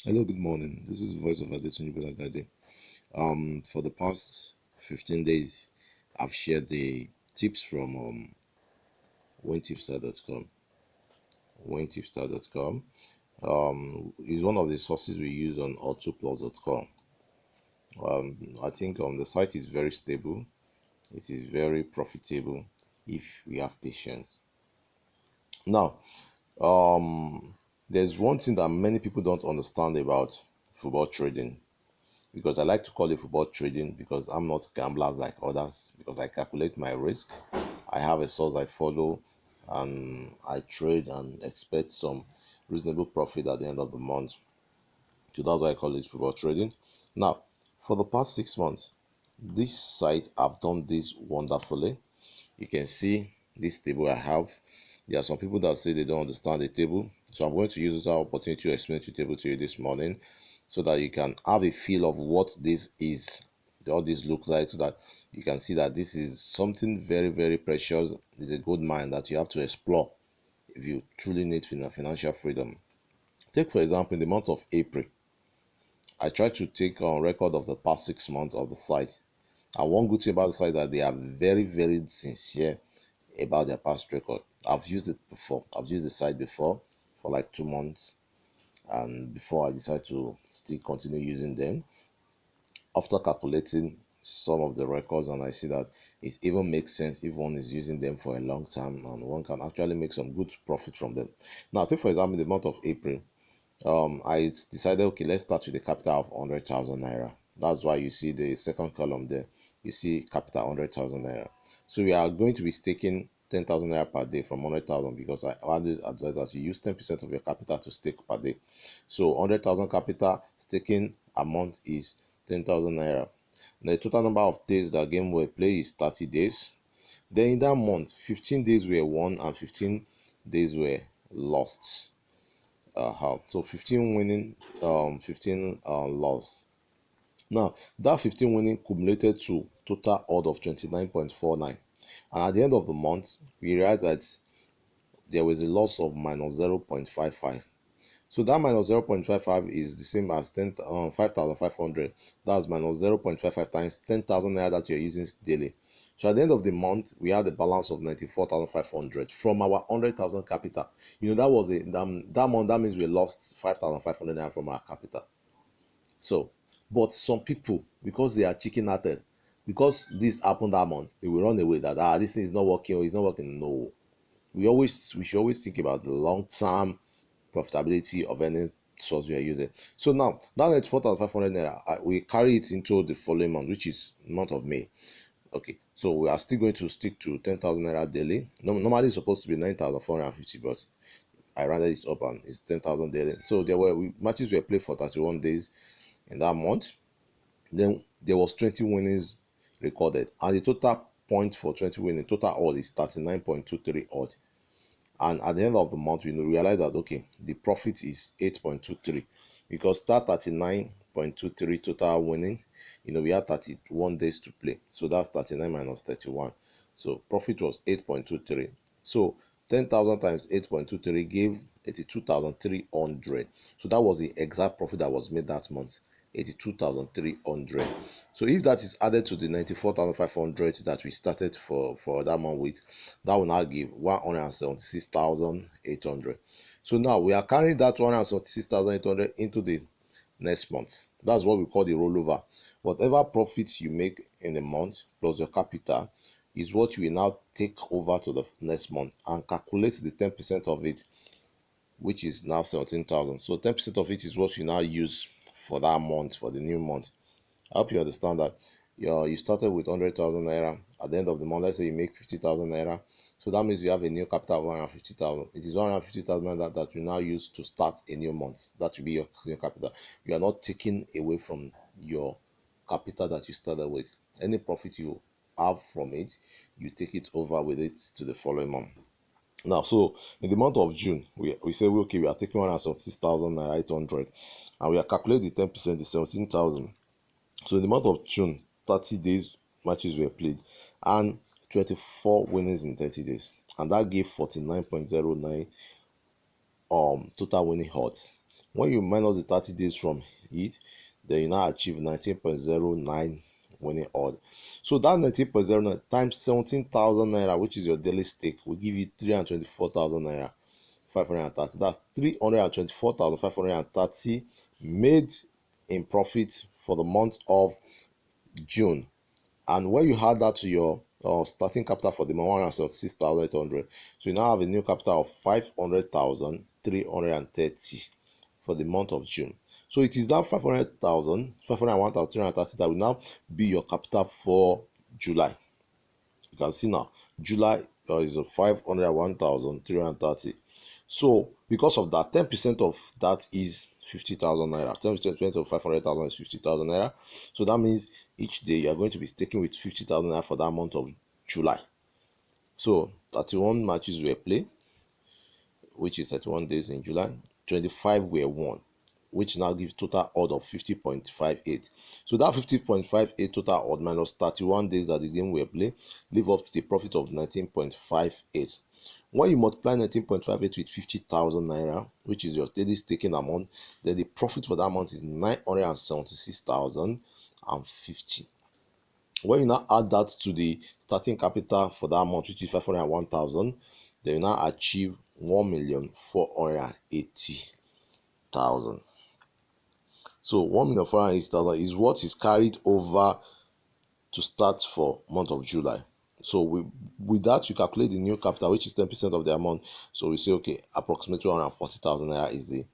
Hello, good morning. This is Voice of Adetunji Gade. For the past 15 days, I've shared the tips from wintipstar.com. Wintipstar.com is one of the sources we use on autoplus.com. I think the site is very stable. It is very profitable if we have patience. Now, um, there's one thing that many people don't understand about football trading, because I like to call it football trading because I'm not a gambler like others, because I calculate my risk. I have a source I follow and I trade and expect some reasonable profit at the end of the month. So that's why I call it football trading. Now, for the past 6 months, this site have done this wonderfully. You can see this table I have. There are some people that say they don't understand the table, so I'm going to use this opportunity to explain the table to you this morning so that you can have a feel of what this is, all this look like, so that you can see that this is something very, very precious. It's a good mine that you have to explore if you truly need financial freedom. Take for example, in the month of April, I tried to take on record of the past 6 months of the site. And one good thing about the site that they are very, very sincere about their past record. I've used it before. I've used the site before for like 2 months, and before I decided to still continue using them. After calculating some of the records, and I see that it even makes sense if one is using them for a long time, and one can actually make some good profit from them. Now, take for example the month of April. I decided, okay, let's start with the capital of 100,000 naira. That's why you see the second column there. You see capital 100,000 naira. So we are going to be staking 10,000 naira per day from 100,000, because I always advise us you use 10% of your capital to stake per day. So 100,000 capital staking amount is 10,000 naira. The total number of days that game will play is 30 days. Then in that month, 15 days were won and 15 days were lost. So 15 winning, 15 loss. Now that 15 winning cumulated to total odd of 29.49, and at the end of the month we realized that there was a loss of minus 0.55. So that minus 0.55 is the same as 5,500. That's minus 0.55 times 10,000 naira that you're using daily. So at the end of the month, we had a balance of 94,500 from our 100,000 capital. That was that month. That means we lost 5,500 naira from our capital. So, but some people, because they are chicken hearted, because this happened that month, they will run away that this thing is not working or it's not working. No, we should always think about the long term profitability of any source we are using. So now that 94,500 naira, we carry it into the following month, which is month of May. Okay, so we are still going to stick to 10,000 naira daily. Normally it's supposed to be 9,450, but I rounded it up and it's 10,000 daily. So there were matches were played for 31 days in that month. Then there was 20 winnings recorded, and the total point for 20 winning, total odd, is 39.23 odd. And at the end of the month, we realize that okay, the profit is 8.23, because that 39.23 total winning, we had 31 days to play, so that's 39 minus 31. So profit was 8.23. So 10,000 times 8.23 gave 82,300. So that was the exact profit that was made that month. 82,300. So if that is added to the 94,500 that we started for that month with, that will now give 176,800. So now we are carrying that 176,800 into the next month. That's what we call the rollover. Whatever profits you make in a month plus your capital is what you will now take over to the next month and calculate the 10% of it, which is now 17,000. So 10% of it is what you now use for that month, for the new month. I hope you understand that. You started with 100,000 naira. At the end of the month, let's say you make 50,000 naira. So that means you have a new capital of 150,000. It is 150,000 naira that you now use to start a new month. That will be your new capital. You are not taking away from your capital that you started with. Any profit you have from it, you take it over with it to the following month. Now, so in the month of June, we say okay, we are taking 176,800, and we are calculating the 10%, is 17,000. So in the month of June, 30 days matches were played and 24 winnings in 30 days, and that gave 49.09 total winning odds. When you minus the 30 days from it, then you now achieve 19.09 winning odd. So that 19.09 times 17,000 naira, which is your daily stake, will give you 324,000 naira 530. That's 324,530 made in profit for the month of June. And when you add that to your starting capital for the month, 106,800, so you now have a new capital of 500,330 for the month of June. So it is that 500,000, 501,330 that will now be your capital for July. You can see now, July is 501,330. So because of that, 10% of that is 50,000 naira. 10% of 500,000 is 50,000 naira. So that means each day you are going to be staking with 50,000 naira for that month of July. So 31 matches were played, which is 31 days in July. 25 were won, which now gives total odd of 50.58. So that 50.58 total odd minus 31 days that the game were played leave up to the profit of 19.58. When you multiply 19.58 with 50,000 naira, which is your daily staking amount, then the profit for that month is 976,050. When you now add that to the starting capital for that month, which is 501,000, then you now achieve 1,480,000. So 1,480,000 is what is carried over to start for month of July. So with that, you calculate the new capital, which is 10% of the amount. So we say, okay, approximately 240,000 naira is the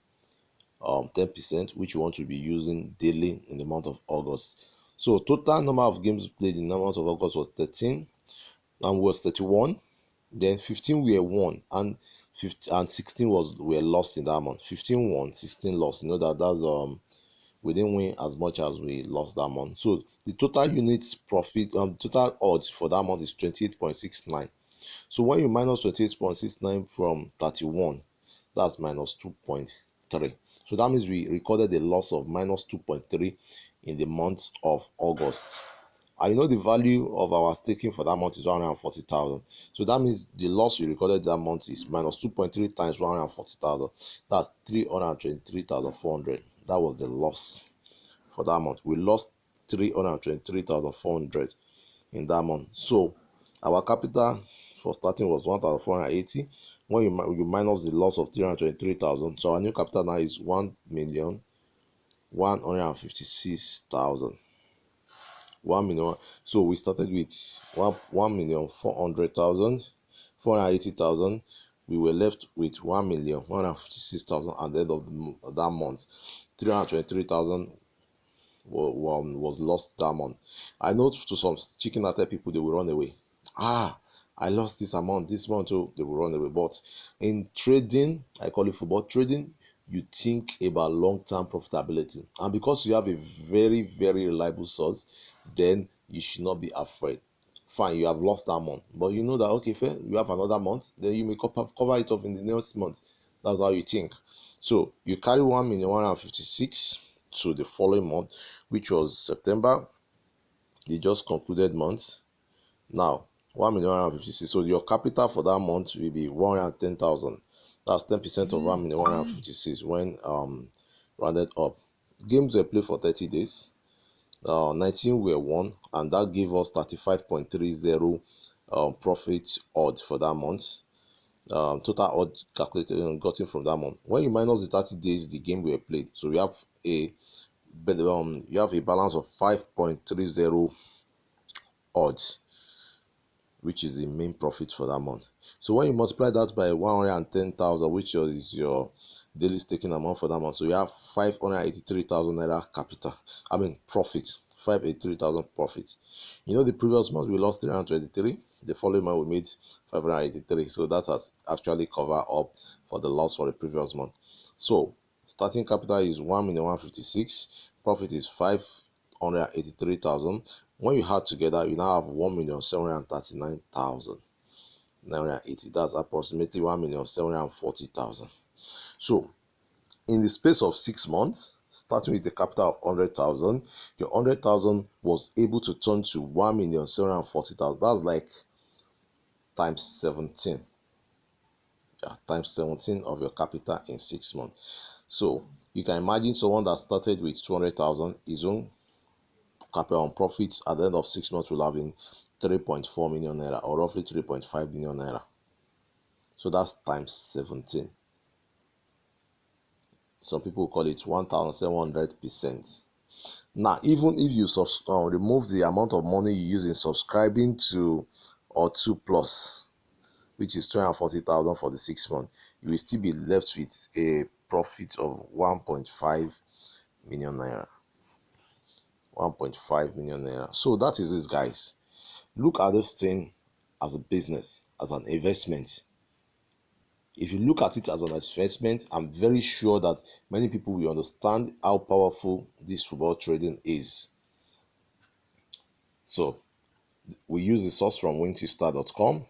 10%, which you want to be using daily in the month of August. So total number of games played in the month of August was 13 and was 31. Then 15 were won and 16 were lost in that month. 15 won, 16 lost. You know that's we didn't win as much as we lost that month. So the total units profit, total odds for that month is 28.69. So when you minus 28.69 from 31, that's minus 2.3. So that means we recorded a loss of minus 2.3 in the month of August. I know the value of our staking for that month is 140,000. So that means the loss we recorded that month is minus 2.3 times 140,000. That's 323,400. That was the loss for that month. We lost 323,400 in that month. So our capital for starting was 1,480. When you minus the loss of 323,000, so our new capital now is 1,156,000. 1 million. So we started with 1,400,000, 480,000. We were left with 1,156,000 at the end of that month. 323,000 was lost that month. I know to some chicken-hearted people, they will run away. I lost this amount this month, so they will run away. But in trading, I call it football trading, you think about long-term profitability, and because you have a very, very reliable source, then you should not be afraid. Fine, you have lost that month, but you know that, okay, fair, you have another month, then you may cover it off in the next month. That's how you think. So you carry 1,156,000 to the following month, which was September, the just concluded month. Now 1,156,000. So your capital for that month will be 110,000. That's 10% of 1,156,000 when rounded up. Games were played for 30 days. 19 were won, and that gave us 35.30 profit odd for that month. Total odd calculated and gotten from that month. When you minus the 30 days the game were played, so you have a balance of 5.30 odds, which is the main profit for that month. So when you multiply that by 110,000, which is your daily staking amount for that month, so you have 583,000 naira capital. Profit. 583,000 profit. You know, the previous month we lost 323. The following month we made 583. So that has actually covered up for the loss for the previous month. So starting capital is 1,156,000. Profit is 583,000. When you add together, you now have 1,739,980. That's approximately 1,740,000. So in the space of 6 months, starting with the capital of 100,000, your 100,000 was able to turn to 1,740,000. That's like times 17. Yeah, times 17 of your capital in 6 months. So You can imagine someone that started with 200,000, his own capital on profits at the end of 6 months will have been 3.4 million naira, or roughly 3.5 million naira. So that's times 17. Some people call it 1,700%. Now, even if you remove the amount of money you use in subscribing to or 2 plus, which is 240,000 for the 6 months, you will still be left with a profit of 1.5 million naira. 1.5 million naira. So that is it, guys. Look at this thing as a business, as an investment. If you look at it as an investment, I'm very sure that many people will understand how powerful this football trading is. So we use the source from wintipstar.com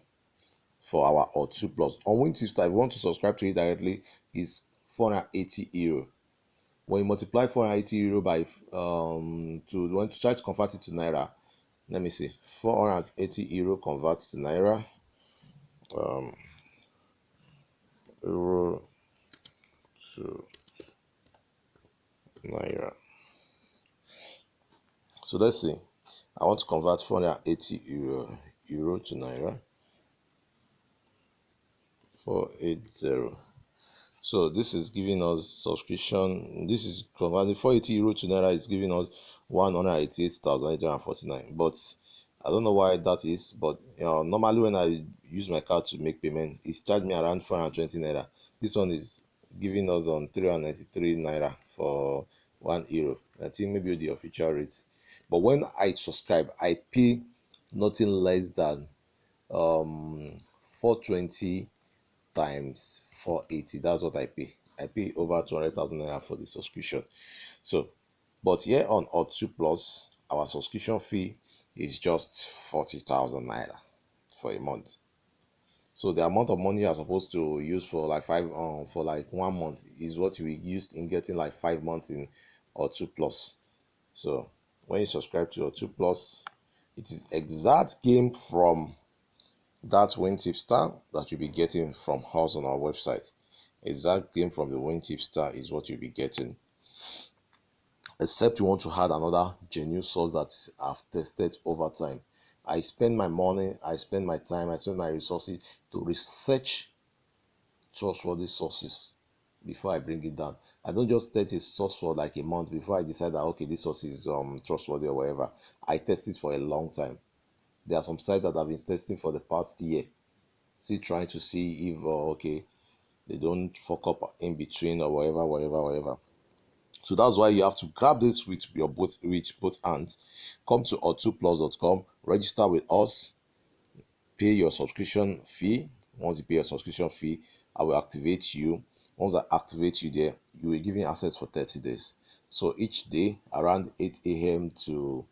for our O2 plus. On Wintipstar, if you want to subscribe to it directly, it's €480. When you multiply €480 by when to try to convert it to naira, let me see, €480 converts to naira. Euro to naira. So let's see. I want to convert €480 to naira. 480. So this is giving us subscription. This is converting €480 to naira is giving us 188,849. But I don't know why that is. But normally when I use my card to make payment, it's charged me around 420 naira. This one is giving us on 393 naira for €1. I think maybe the official rate. But when I subscribe, I pay nothing less than 420 times 480. That's what I pay. I pay over 200,000 naira for the subscription. So, but here on O2 Plus, our subscription fee is just 40,000 naira for a month. So the amount of money you're supposed to use for like for like 1 month is what you will use in getting like 5 months in O2 Plus. So when you subscribe to O2 Plus, it is exact game from that win tipster that you'll be getting from us on our website. Exact game from the win tipster is what you'll be getting, except you want to add another genuine source that I've tested over time. I spend my money, I spend my time, I spend my resources to research trustworthy sources before I bring it down. I don't just test a source for like a month before I decide that okay, this source is trustworthy or whatever. I test it for a long time. There are some sites that I've been testing for the past year, still trying to see if okay, they don't fuck up in between or whatever. So that's why you have to grab this with both hands. Come to o2plus.com, register with us, pay your subscription fee. Once you pay your subscription fee, I will activate you. Once I activate you there, you will be given access for 30 days. So each day around 8 a.m. to,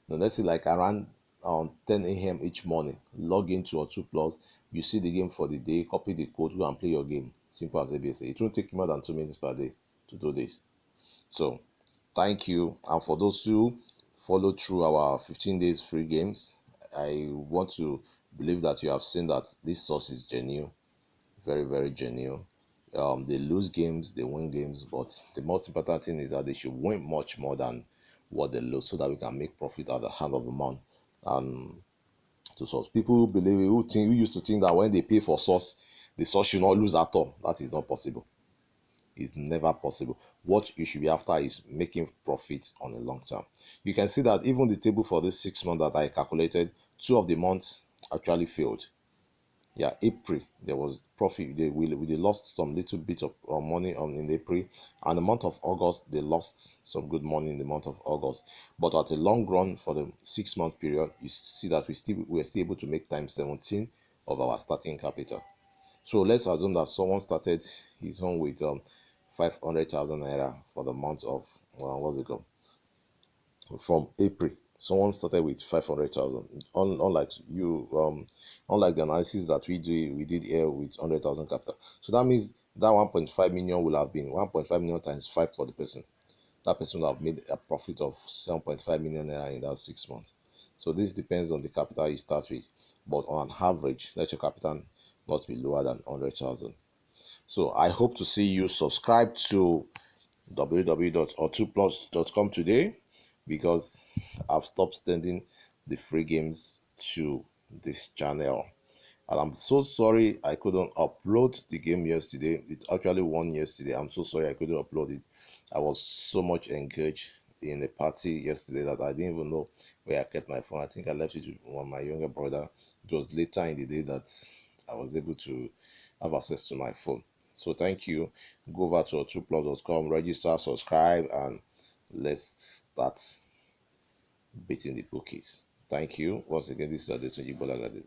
no, let's say like around 10 a.m. each morning, log into O2 Plus. You see the game for the day, copy the code, go and play your game. Simple as ABS. It won't take more than 2 minutes per day to do this. So thank you. And for those who follow through our 15 days free games, I want to believe that you have seen that this source is genuine, very, very genuine. They lose games, they win games, but the most important thing is that they should win much more than what they lose, so that we can make profit at the end of the month. And to source, people who used to think that when they pay for source, the source should not lose at all. That is not possible. It's never possible. What you should be after is making profit on a long term. You can see that even the table for this 6 months that I calculated, 2 of the months actually failed. Yeah, April there was profit. They lost some little bit of money in April, and the month of August they lost some good money in the month of August. But at a long run for the 6 month period, you see that we are still able to make times 17 of our starting capital. So let's assume that someone started his own with 500,000 naira for the month of what's it called, from April. Someone started with 500,000. Unlike you, unlike the analysis that we did here with 100,000 capital. So that means that 1.5 million will have been 1.5 million times 5 for the person. That person will have made a profit of 7.5 million naira in that 6 months. So this depends on the capital you start with, but on average, let your capital not be lower than 100,000. So I hope to see you subscribe to www.or2plus.com today, because I've stopped sending the free games to this channel. And I'm so sorry I couldn't upload the game yesterday. It actually won yesterday. I'm so sorry I couldn't upload it. I was so much engaged in a party yesterday that I didn't even know where I kept my phone. I think I left it with my younger brother. It was later in the day that I was able to have access to my phone. So thank you. Go over to 2plus.com, register, subscribe, and let's start beating the bookies. Thank you. Once again, this is Adetunji Bolagadé.